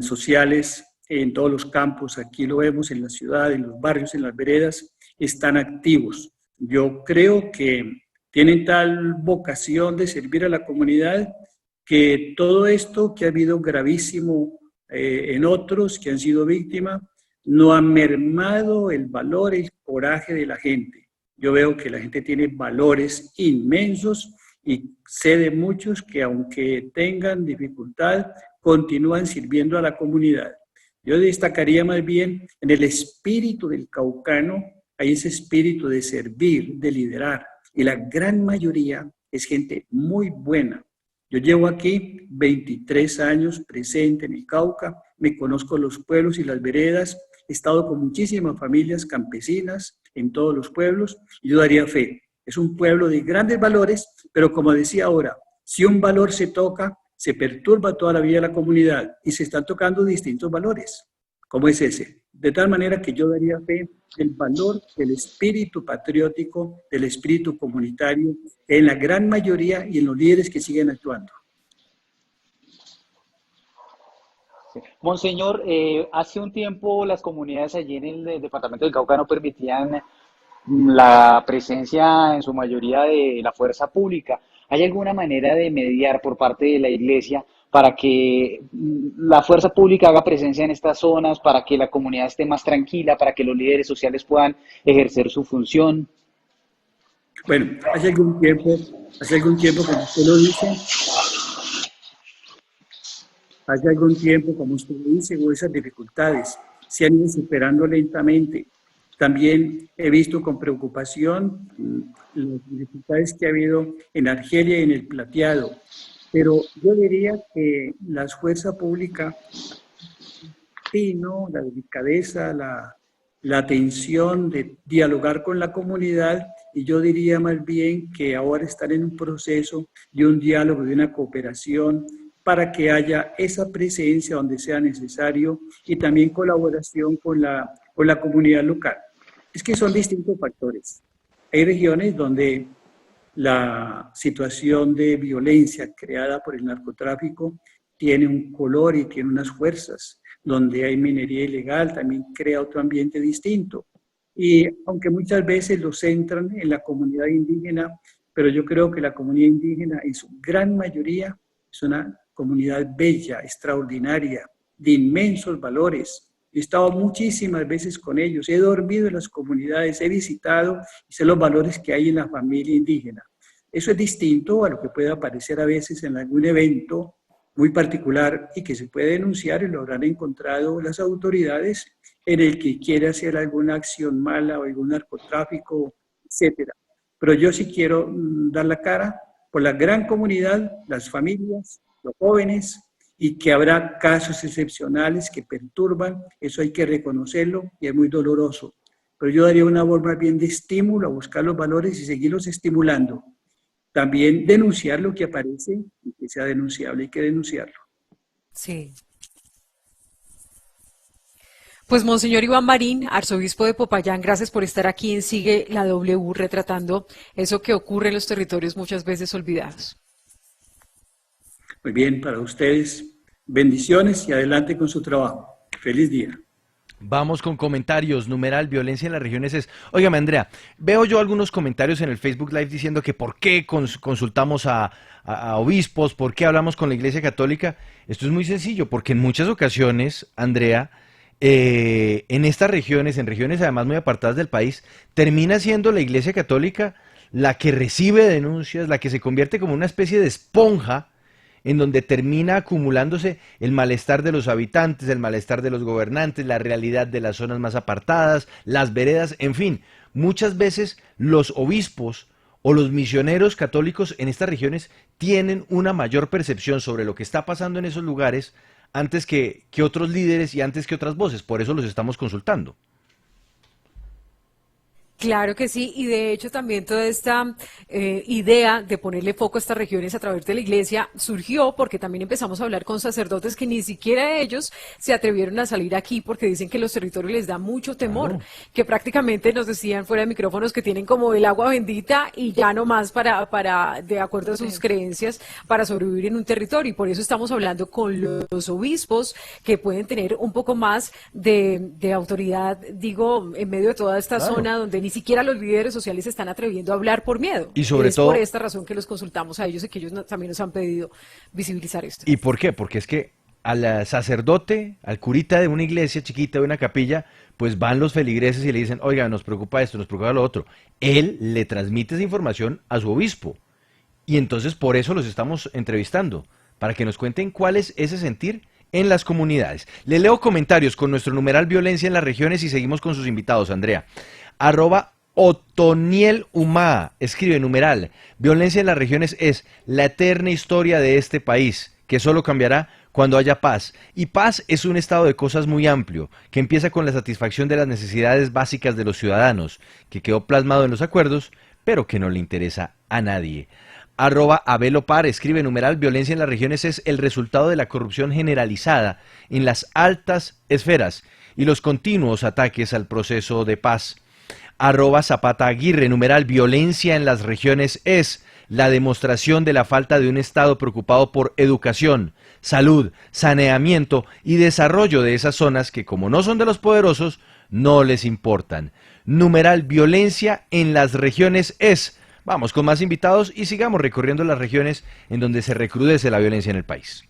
sociales en todos los campos, aquí lo vemos en la ciudad, en los barrios, en las veredas, están activos. Yo creo que tienen tal vocación de servir a la comunidad que todo esto que ha habido gravísimo en otros que han sido víctimas, no ha mermado el valor, el coraje de la gente. Yo veo que la gente tiene valores inmensos y sé de muchos que aunque tengan dificultad, continúan sirviendo a la comunidad. Yo destacaría más bien en el espíritu del caucano, hay ese espíritu de servir, de liderar, y la gran mayoría es gente muy buena. Yo llevo aquí 23 años presente en el Cauca, me conozco los pueblos y las veredas, he estado con muchísimas familias campesinas en todos los pueblos y yo daría fe. Es un pueblo de grandes valores, pero como decía ahora, si un valor se toca, se perturba toda la vida de la comunidad y se están tocando distintos valores, como es ese. De tal manera que yo daría fe del valor del espíritu patriótico, del espíritu comunitario, en la gran mayoría y en los líderes que siguen actuando. Monseñor, hace un tiempo las comunidades allí en el departamento del Cauca no permitían la presencia en su mayoría de la fuerza pública. ¿Hay alguna manera de mediar por parte de la Iglesia para que la fuerza pública haga presencia en estas zonas, para que la comunidad esté más tranquila, para que los líderes sociales puedan ejercer su función? Bueno, hace algún tiempo, como usted lo dice, hubo esas dificultades, se han ido superando lentamente. También he visto con preocupación las dificultades que ha habido en Argelia y en el Plateado, pero yo diría que la fuerza pública, sí, ¿no? La delicadeza, la atención de dialogar con la comunidad, y yo diría más bien que ahora están en un proceso de un diálogo, de una cooperación, para que haya esa presencia donde sea necesario y también colaboración con la comunidad local. Es que son distintos factores. Hay regiones donde la situación de violencia creada por el narcotráfico tiene un color y tiene unas fuerzas. donde hay minería ilegal, también crea otro ambiente distinto. Y aunque muchas veces lo centran en la comunidad indígena, pero yo creo que la comunidad indígena en su gran mayoría es una comunidad bella, extraordinaria, de inmensos valores. He estado muchísimas veces con ellos, he dormido en las comunidades, he visitado y sé los valores que hay en la familia indígena. Eso es distinto a lo que puede aparecer a veces en algún evento muy particular y que se puede denunciar, y lo habrán encontrado las autoridades, en el que quiere hacer alguna acción mala o algún narcotráfico, etcétera. Pero yo sí quiero dar la cara por la gran comunidad, las familias, los jóvenes, y que habrá casos excepcionales que perturban, eso hay que reconocerlo y es muy doloroso. Pero yo daría una voz más bien de estímulo a buscar los valores y seguirlos estimulando. También denunciar lo que aparece y que sea denunciable, hay que denunciarlo. Sí. Pues Monseñor Iván Marín, arzobispo de Popayán, gracias por estar aquí en Sigue la W, retratando eso que ocurre en los territorios muchas veces olvidados. Muy bien, para ustedes, bendiciones y adelante con su trabajo. Feliz día. Vamos con comentarios. Numeral violencia en las regiones es. Óigame, Andrea, veo yo algunos comentarios en el Facebook Live diciendo que por qué consultamos a obispos, por qué hablamos con la Iglesia Católica. Esto es muy sencillo, porque en muchas ocasiones, Andrea, en estas regiones, en regiones además muy apartadas del país, termina siendo la Iglesia Católica la que recibe denuncias, la que se convierte como una especie de esponja en donde termina acumulándose el malestar de los habitantes, el malestar de los gobernantes, la realidad de las zonas más apartadas, las veredas, en fin. Muchas veces los obispos o los misioneros católicos en estas regiones tienen una mayor percepción sobre lo que está pasando en esos lugares antes que otros líderes y antes que otras voces. Por eso los estamos consultando. Claro que sí, y de hecho también toda esta idea de ponerle foco a estas regiones a través de la iglesia surgió porque también empezamos a hablar con sacerdotes que ni siquiera ellos se atrevieron a salir aquí porque dicen que los territorios les da mucho temor, Claro. que prácticamente nos decían fuera de micrófonos que tienen como el agua bendita y ya no más para de acuerdo a sus creencias, para sobrevivir en un territorio. Y por eso estamos hablando con los obispos que pueden tener un poco más de autoridad, digo, en medio de toda esta Claro. zona donde ni siquiera los líderes sociales se están atreviendo a hablar por miedo. Y sobre es todo- por esta razón que los consultamos a ellos y que ellos también nos han pedido visibilizar esto. ¿Y por qué? Porque es que al sacerdote, al curita de una iglesia chiquita, de una capilla, pues van los feligreses y le dicen, oiga, nos preocupa esto, nos preocupa lo otro. Él le transmite esa información a su obispo. Y entonces por eso los estamos entrevistando, para que nos cuenten cuál es ese sentir en las comunidades. Le leo comentarios con nuestro numeral violencia en las regiones y seguimos con sus invitados, Andrea. @Otoniel Humá escribe numeral, violencia en las regiones es la eterna historia de este país, que solo cambiará cuando haya paz. Y paz es un estado de cosas muy amplio, que empieza con la satisfacción de las necesidades básicas de los ciudadanos, que quedó plasmado en los acuerdos, pero que no le interesa a nadie. @Abelopar escribe numeral, violencia en las regiones es el resultado de la corrupción generalizada en las altas esferas y los continuos ataques al proceso de paz. @Zapata Aguirre, numeral, violencia en las regiones es la demostración de la falta de un Estado preocupado por educación, salud, saneamiento y desarrollo de esas zonas que, como no son de los poderosos, no les importan. Numeral, violencia en las regiones es. Vamos con más invitados y sigamos recorriendo las regiones en donde se recrudece la violencia en el país.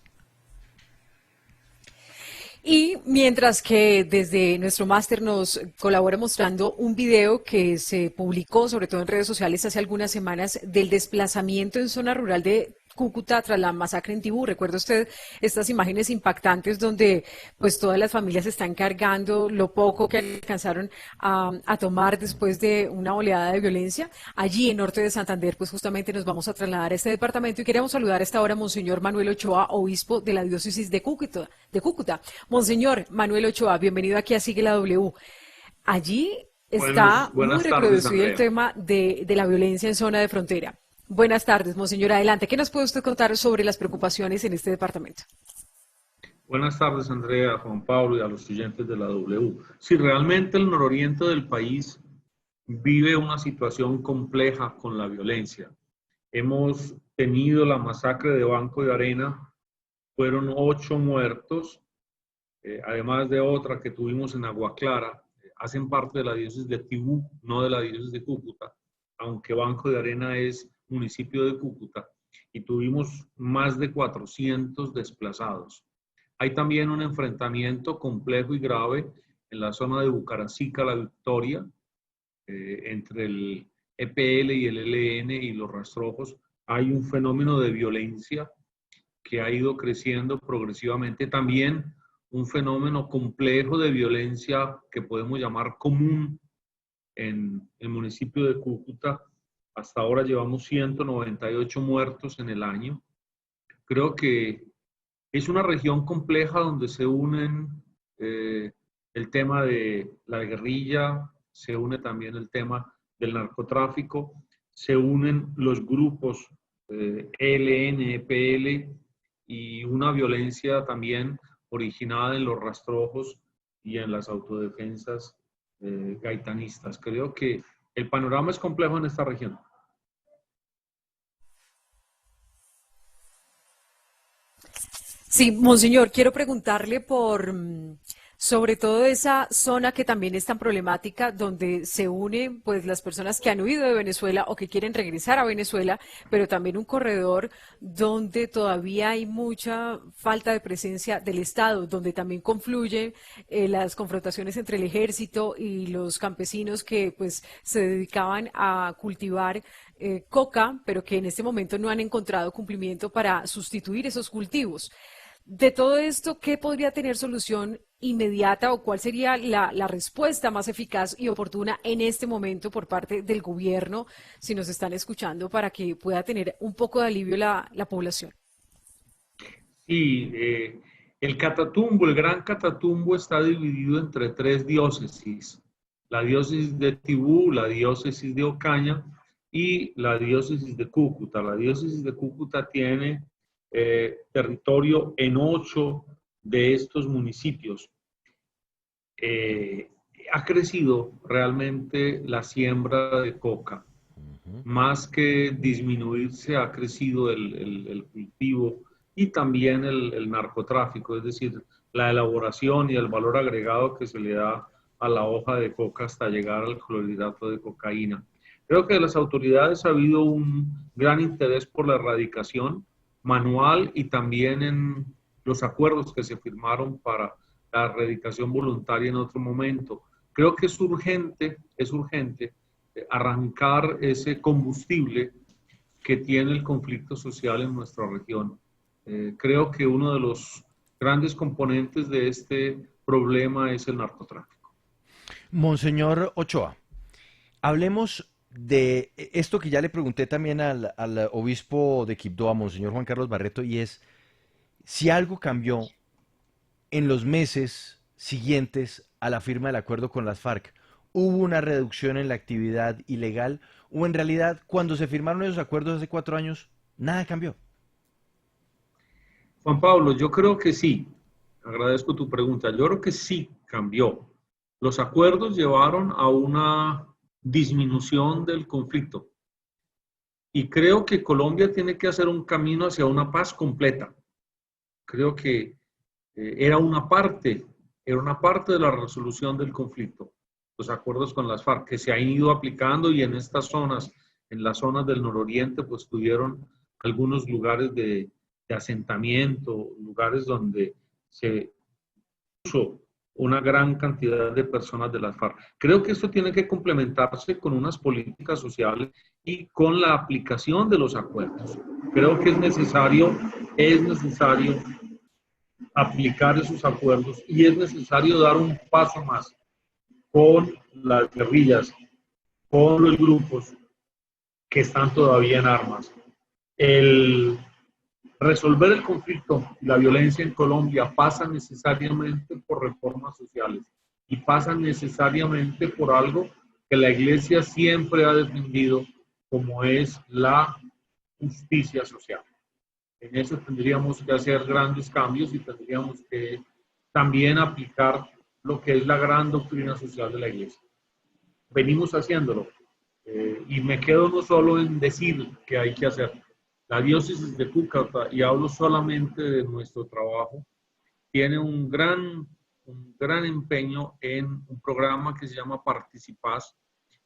Y mientras que desde nuestro máster nos colabora mostrando un video que se publicó, sobre todo en redes sociales, hace algunas semanas, del desplazamiento en zona rural de Cúcuta tras la masacre en Tibú. ¿Recuerda usted estas imágenes impactantes donde pues todas las familias están cargando lo poco que alcanzaron a tomar después de una oleada de violencia? Allí en Norte de Santander, pues justamente nos vamos a trasladar a este departamento y queremos saludar a esta hora a Monseñor Manuel Ochoa, obispo de la diócesis de Cúcuta. Monseñor Manuel Ochoa, bienvenido aquí a Sigue la W. Allí está Buenas muy tardes, reproducido el Andrea. tema de la violencia en zona de frontera. Buenas tardes, monseñor. Adelante. ¿Qué nos puede usted contar sobre las preocupaciones en este departamento? Buenas tardes, Andrea, Juan Pablo y a los oyentes de la W. Si realmente el nororiente del país vive una situación compleja con la violencia. Hemos tenido la masacre de Banco de Arena, fueron 8 muertos además de otra que tuvimos en Agua Clara, hacen parte de la diócesis de Tibú, no de la diócesis de Cúcuta, aunque Banco de Arena es municipio de Cúcuta, y tuvimos más de 400 desplazados. Hay también un enfrentamiento complejo y grave en la zona de Bucaracica, La Victoria, entre el EPL y el ELN y los rastrojos. Hay un fenómeno de violencia que ha ido creciendo progresivamente. También un fenómeno complejo de violencia que podemos llamar común en el municipio de Cúcuta. Hasta ahora llevamos 198 muertos en el año. Creo que es una región compleja donde se unen el tema de la guerrilla, se une también el tema del narcotráfico, se unen los grupos ELN, EPL y una violencia también originada en los rastrojos y en las autodefensas gaitanistas. Creo que el panorama es complejo en esta región. Sí, monseñor, quiero preguntarle por sobre todo esa zona que también es tan problemática, donde se unen pues las personas que han huido de Venezuela o que quieren regresar a Venezuela, pero también un corredor donde todavía hay mucha falta de presencia del Estado, donde también confluyen las confrontaciones entre el ejército y los campesinos que pues se dedicaban a cultivar coca, pero que en este momento no han encontrado cumplimiento para sustituir esos cultivos. De todo esto, ¿qué podría tener solución inmediata o cuál sería la respuesta más eficaz y oportuna en este momento por parte del gobierno, si nos están escuchando, para que pueda tener un poco de alivio la población? Sí, el Catatumbo, el Gran Catatumbo está dividido entre 3 diócesis. La diócesis de Tibú, la diócesis de Ocaña y la diócesis de Cúcuta. La diócesis de Cúcuta tiene territorio en 8 de estos municipios. Ha crecido realmente la siembra de coca. Más que disminuirse, ha crecido el cultivo y también el narcotráfico, es decir, la elaboración y el valor agregado que se le da a la hoja de coca hasta llegar al clorhidrato de cocaína. Creo que de las autoridades ha habido un gran interés por la erradicación manual y también en los acuerdos que se firmaron para la erradicación voluntaria en otro momento. Creo que es urgente arrancar ese combustible que tiene el conflicto social en nuestra región. Creo que uno de los grandes componentes de este problema es el narcotráfico. Monseñor Ochoa, hablemos de esto que ya le pregunté también al obispo de Quibdó, a Monseñor Juan Carlos Barreto, y es si algo cambió en los meses siguientes a la firma del acuerdo con las FARC. ¿Hubo una reducción en la actividad ilegal o en realidad cuando se firmaron esos acuerdos hace 4 años nada cambió? Juan Pablo, yo creo que sí. Agradezco tu pregunta. Yo creo que sí cambió. Los acuerdos llevaron a una disminución del conflicto. Y creo que Colombia tiene que hacer un camino hacia una paz completa. Creo que era una parte de la resolución del conflicto, los acuerdos con las FARC, que se han ido aplicando y en estas zonas, en las zonas del nororiente, pues tuvieron algunos lugares de asentamiento, lugares donde se puso una gran cantidad de personas de las FARC. Creo que esto tiene que complementarse con unas políticas sociales y con la aplicación de los acuerdos. Creo que es necesario aplicar esos acuerdos y es necesario dar un paso más con las guerrillas, con los grupos que están todavía en armas. El resolver el conflicto y la violencia en Colombia pasa necesariamente por reformas sociales y pasa necesariamente por algo que la Iglesia siempre ha defendido, como es la justicia social. En eso tendríamos que hacer grandes cambios y tendríamos que también aplicar lo que es la gran doctrina social de la Iglesia. Venimos haciéndolo y me quedo no solo en decir que hay que hacerlo. La diócesis de Cúcuta, y hablo solamente de nuestro trabajo, tiene un gran empeño en un programa que se llama Participaz,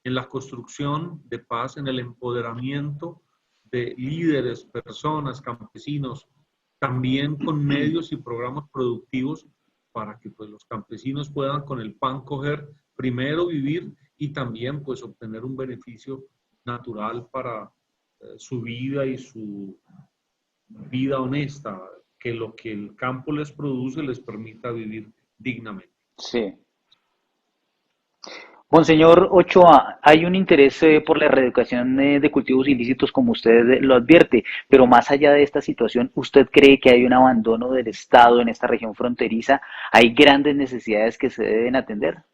en la construcción de paz, en el empoderamiento de líderes, personas, campesinos, también con medios y programas productivos para que pues, los campesinos puedan con el pan coger, primero vivir y también pues, obtener un beneficio natural para su vida y su vida honesta, que lo que el campo les produce les permita vivir dignamente. Sí. Monseñor Ochoa, hay un interés por la erradicación de cultivos ilícitos, como usted lo advierte, pero más allá de esta situación, ¿usted cree que hay un abandono del Estado en esta región fronteriza? ¿Hay grandes necesidades que se deben atender?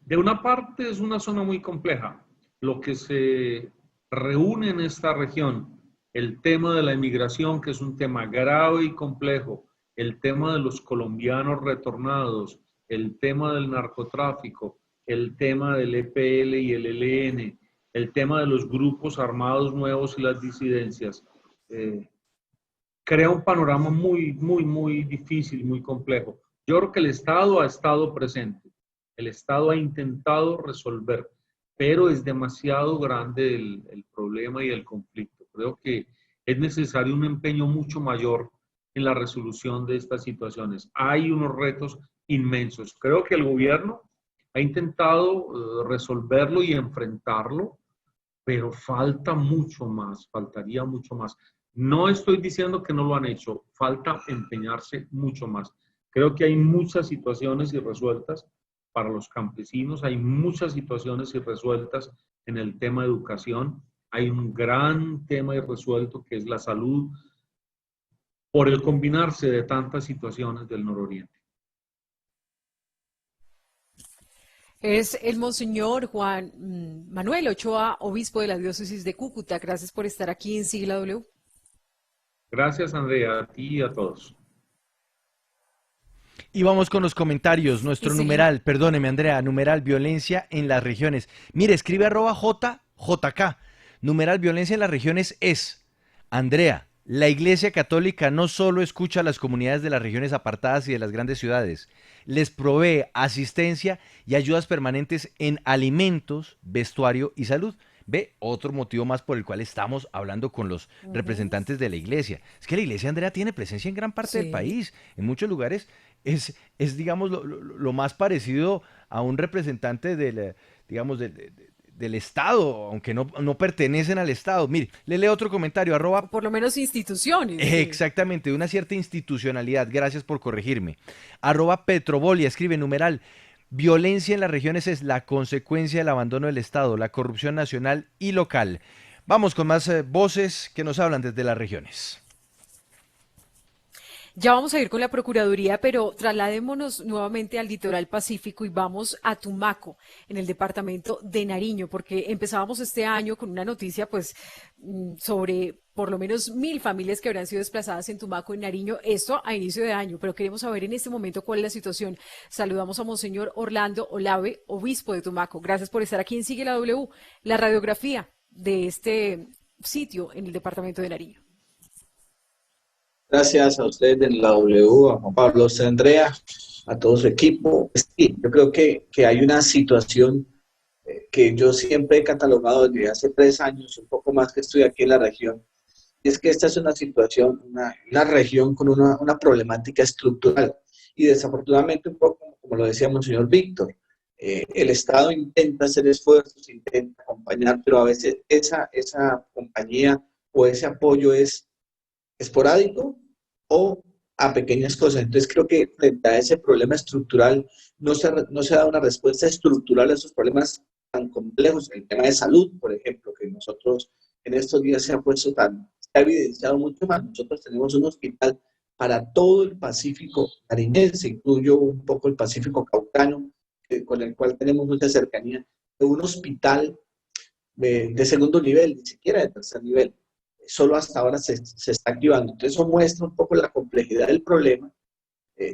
De una parte es una zona muy compleja. Lo que se reúne en esta región, el tema de la inmigración, que es un tema grave y complejo, el tema de los colombianos retornados, el tema del narcotráfico, el tema del EPL y el ELN, el tema de los grupos armados nuevos y las disidencias, crea un panorama muy difícil, muy complejo. Yo creo que el Estado ha estado presente, el Estado ha intentado resolver, pero es demasiado grande el problema y el conflicto. Creo que es necesario un empeño mucho mayor en la resolución de estas situaciones. Hay unos retos inmensos. Creo que el gobierno ha intentado resolverlo y enfrentarlo, pero falta mucho más, faltaría mucho más. No estoy diciendo que no lo han hecho, falta empeñarse mucho más. Creo que hay muchas situaciones irresueltas para los campesinos, hay muchas situaciones irresueltas en el tema de educación, hay un gran tema irresuelto que es la salud, por el combinarse de tantas situaciones del nororiente. Es el Monseñor Juan Manuel Ochoa, obispo de la diócesis de Cúcuta. Gracias por estar aquí en Sigla W. Gracias, Andrea, a ti y a todos. Y vamos con los comentarios. Nuestro numeral, perdóneme Andrea, numeral violencia en las regiones. Mire, escribe @JK. Numeral violencia en las regiones es, Andrea, la Iglesia Católica no solo escucha a las comunidades de las regiones apartadas y de las grandes ciudades, les provee asistencia y ayudas permanentes en alimentos, vestuario y salud. Ve, otro motivo más por el cual estamos hablando con los representantes de la Iglesia. Es que la Iglesia, Andrea, tiene presencia en gran parte del país. En muchos lugares es digamos, lo más parecido a un representante del, digamos, del Estado, aunque no pertenecen al Estado. Mire, le leo otro comentario, Por lo menos instituciones. Exactamente, de una cierta institucionalidad, gracias por corregirme. @Petrobolia, escribe numeral, violencia en las regiones es la consecuencia del abandono del Estado, la corrupción nacional y local. Vamos con más voces que nos hablan desde las regiones. Ya vamos a ir con la Procuraduría, pero trasladémonos nuevamente al litoral pacífico y vamos a Tumaco, en el departamento de Nariño, porque empezábamos este año con una noticia pues sobre por lo menos 1000 familias que habrán sido desplazadas en Tumaco, en Nariño, esto a inicio de año, pero queremos saber en este momento cuál es la situación. Saludamos a Monseñor Orlando Olave, obispo de Tumaco. Gracias por estar aquí en Sigue la W, la radiografía de este sitio en el departamento de Nariño. Gracias a ustedes de la W, a Juan Pablo, a Andrea, a todo su equipo. Sí, yo creo que hay una situación que yo siempre he catalogado desde hace 3 años, un poco más que estoy aquí en la región, y es que esta es una situación, una región con una problemática estructural, y desafortunadamente un poco, como lo decía Monseñor Víctor, el Estado intenta hacer esfuerzos, intenta acompañar, pero a veces esa compañía o ese apoyo es esporádico o a pequeñas cosas. Entonces creo que frente a ese problema estructural no se da una respuesta estructural a esos problemas tan complejos. El tema de salud, por ejemplo, que nosotros en estos días se ha evidenciado mucho más. Nosotros tenemos un hospital para todo el Pacífico nariñense, incluyo un poco el Pacífico caucano, con el cual tenemos mucha cercanía, de un hospital de segundo nivel, ni siquiera de tercer nivel. Solo hasta ahora se está activando. Entonces eso muestra un poco la complejidad del problema.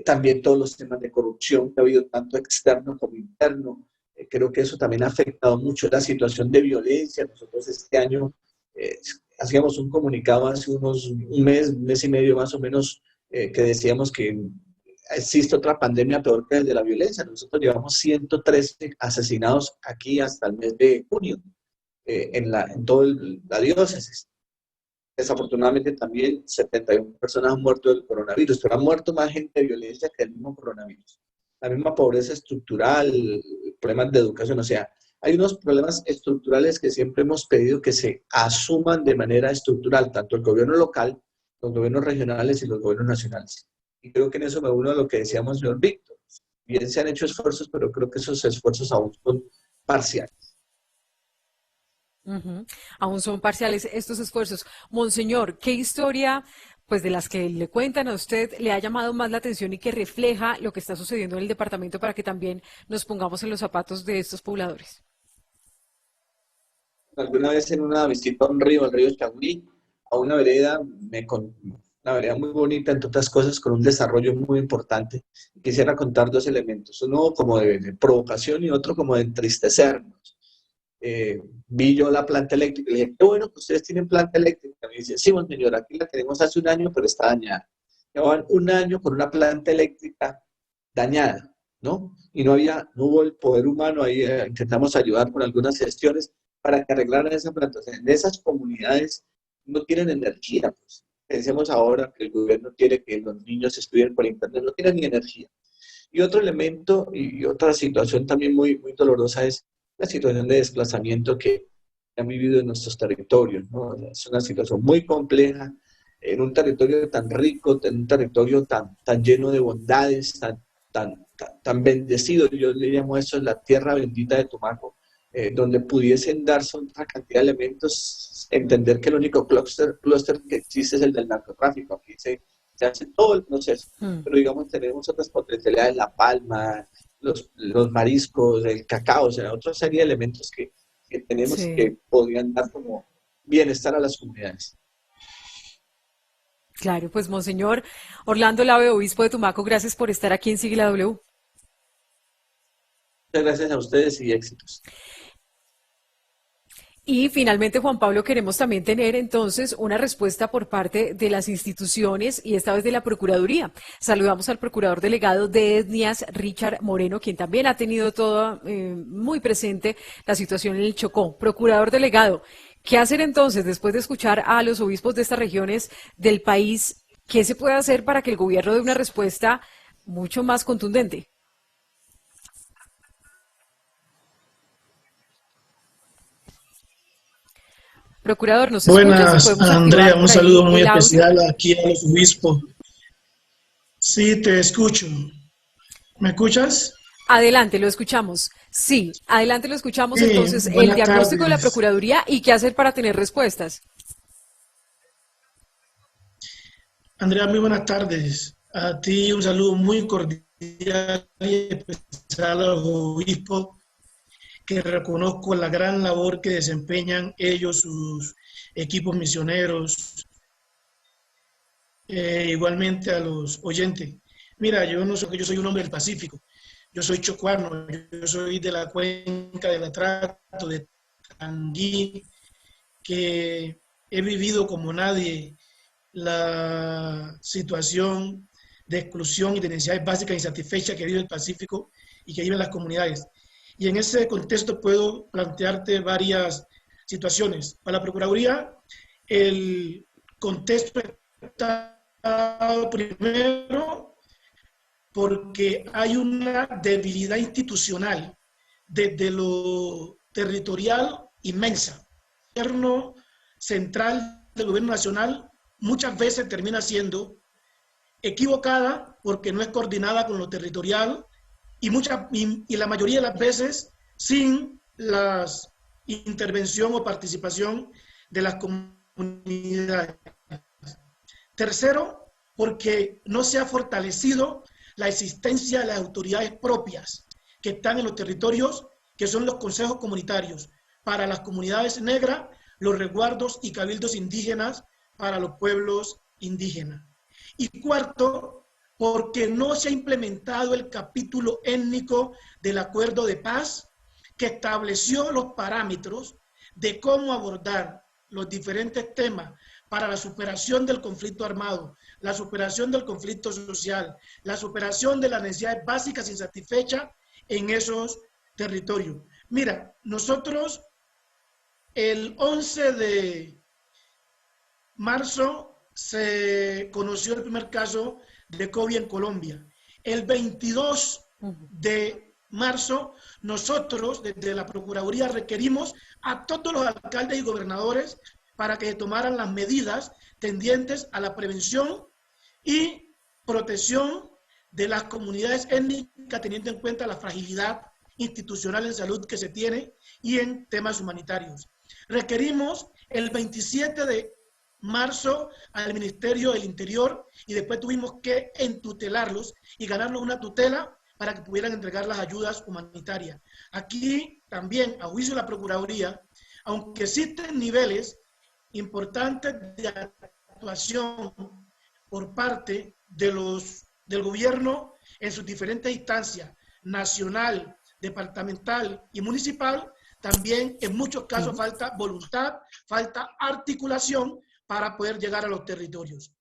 También todos los temas de corrupción que ha habido tanto externo como interno. Creo que eso también ha afectado mucho la situación de violencia. Nosotros este año hacíamos un comunicado hace un mes y medio más o menos, que decíamos que existe otra pandemia peor que el de la violencia. Nosotros llevamos 113 asesinados aquí hasta el mes de junio en toda la diócesis. Desafortunadamente también 71 personas han muerto del coronavirus, pero han muerto más gente de violencia que el mismo coronavirus. La misma pobreza estructural, problemas de educación, o sea, hay unos problemas estructurales que siempre hemos pedido que se asuman de manera estructural, tanto el gobierno local, los gobiernos regionales y los gobiernos nacionales. Y creo que en eso me uno a lo que decíamos, señor Víctor. Bien se han hecho esfuerzos, pero creo que esos esfuerzos aún son parciales. Aún son parciales estos esfuerzos. Monseñor, ¿qué historia, pues de las que le cuentan a usted, le ha llamado más la atención y que refleja lo que está sucediendo en el departamento para que también nos pongamos en los zapatos de estos pobladores? Alguna vez en una visita a un río, el río Chagüí, a una vereda, una vereda muy bonita, entre otras cosas, con un desarrollo muy importante. Quisiera contar dos elementos, uno como de provocación y otro como de entristecernos. Vi yo la planta eléctrica y le dije, qué bueno que ustedes tienen planta eléctrica. Me dice, sí, monseñor, aquí la tenemos hace un año, pero está dañada. Llevaban un año con una planta eléctrica dañada, ¿no? Y no hubo el poder humano, ahí intentamos ayudar con algunas gestiones para que arreglaran esa planta. O sea, en esas comunidades no tienen energía, pues. Pensemos ahora que el gobierno quiere que los niños estudien por internet, no tienen ni energía. Y otro elemento y otra situación también muy, muy dolorosa es la situación de desplazamiento que han vivido en nuestros territorios, ¿no? Es una situación muy compleja, en un territorio tan rico, en un territorio tan lleno de bondades, tan bendecido. Yo le llamo eso la tierra bendita de Tumaco, donde pudiesen darse otra cantidad de elementos, entender que el único clúster que existe es el del narcotráfico. Aquí se hace todo el proceso, pero digamos tenemos otras potencialidades, la palma, los mariscos, el cacao, o sea, otra serie de elementos que tenemos y que podrían dar como bienestar a las comunidades. Claro, pues Monseñor Orlando Lave, obispo de Tumaco, gracias por estar aquí en Sigue la W. Muchas gracias a ustedes y éxitos. Y finalmente, Juan Pablo, queremos también tener entonces una respuesta por parte de las instituciones y esta vez de la Procuraduría. Saludamos al Procurador Delegado de Etnias, Richard Moreno, quien también ha tenido todo muy presente la situación en el Chocó. Procurador Delegado, ¿qué hacer entonces después de escuchar a los obispos de estas regiones del país? ¿Qué se puede hacer para que el gobierno dé una respuesta mucho más contundente? Procurador, ¿nos escuchas? Buenas, Andrea, un saludo muy especial aquí a los obispos. Sí, te escucho. ¿Me escuchas? Adelante, lo escuchamos. Sí, adelante lo escuchamos. Sí, entonces, el buenas diagnóstico de la tardes. Procuraduría y qué hacer para tener respuestas. Andrea, muy buenas tardes. A ti un saludo muy cordial y especial a los obispos, que reconozco la gran labor que desempeñan ellos, sus equipos misioneros, igualmente a los oyentes. Mira, yo no sé que yo soy un hombre del Pacífico, yo soy chocuano, yo soy de la cuenca del Atrato, de Tanguí, que he vivido como nadie la situación de exclusión y de necesidades básicas insatisfechas que vive el Pacífico y que viven las comunidades. Y en ese contexto puedo plantearte varias situaciones. Para la Procuraduría, el contexto está primero porque hay una debilidad institucional desde lo territorial inmensa. El gobierno central del gobierno nacional muchas veces termina siendo equivocada porque no es coordinada con lo territorial y la mayoría de las veces sin la intervención o participación de las comunidades. Tercero, porque no se ha fortalecido la existencia de las autoridades propias que están en los territorios, que son los consejos comunitarios para las comunidades negras, los resguardos y cabildos indígenas para los pueblos indígenas. Y cuarto, porque no se ha implementado el capítulo étnico del acuerdo de paz que estableció los parámetros de cómo abordar los diferentes temas para la superación del conflicto armado, la superación del conflicto social, la superación de las necesidades básicas insatisfechas en esos territorios. Mira, nosotros el 11 de marzo se conoció el primer caso de COVID en Colombia. El 22 de marzo, nosotros desde la Procuraduría requerimos a todos los alcaldes y gobernadores para que tomaran las medidas tendientes a la prevención y protección de las comunidades étnicas, teniendo en cuenta la fragilidad institucional en salud que se tiene y en temas humanitarios. Requerimos el 27 de marzo al Ministerio del Interior y después tuvimos que entutelarlos y ganarnos una tutela para que pudieran entregar las ayudas humanitarias. Aquí también, a juicio de la Procuraduría, aunque existen niveles importantes de actuación por parte del gobierno en sus diferentes instancias, nacional, departamental y municipal, también en muchos casos falta voluntad, falta articulación para poder llegar a los territorios.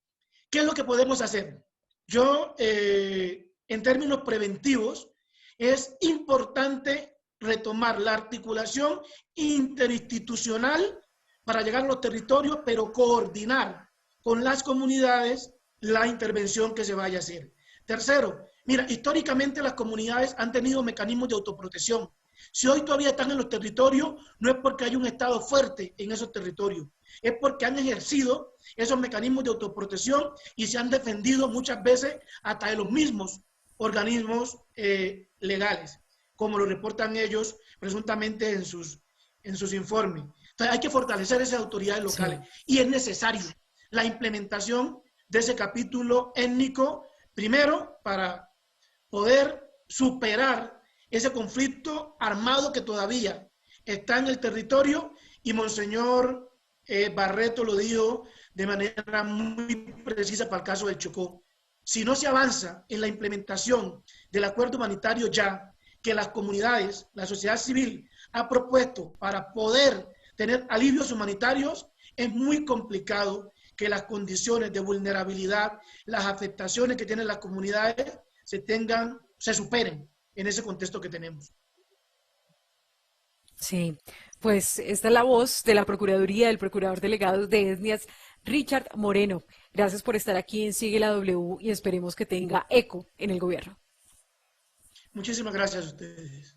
¿Qué es lo que podemos hacer? Yo, en términos preventivos, es importante retomar la articulación interinstitucional para llegar a los territorios, pero coordinar con las comunidades la intervención que se vaya a hacer. Tercero, mira, históricamente las comunidades han tenido mecanismos de autoprotección. Si hoy todavía están en los territorios, no es porque hay un Estado fuerte en esos territorios, es porque han ejercido esos mecanismos de autoprotección y se han defendido muchas veces hasta de los mismos organismos legales, como lo reportan ellos presuntamente en sus informes. Entonces hay que fortalecer esas autoridades locales, sí. Y es necesario la implementación de ese capítulo étnico, primero para poder superar ese conflicto armado que todavía está en el territorio, y Monseñor Barreto lo dijo de manera muy precisa para el caso del Chocó. Si no se avanza en la implementación del acuerdo humanitario ya, que las comunidades, la sociedad civil ha propuesto para poder tener alivios humanitarios, es muy complicado que las condiciones de vulnerabilidad, las afectaciones que tienen las comunidades se superen en ese contexto que tenemos. Sí, pues esta es la voz de la Procuraduría del Procurador Delegado de Etnias, Richard Moreno. Gracias por estar aquí en Sigue la W y esperemos que tenga eco en el gobierno. Muchísimas gracias a ustedes.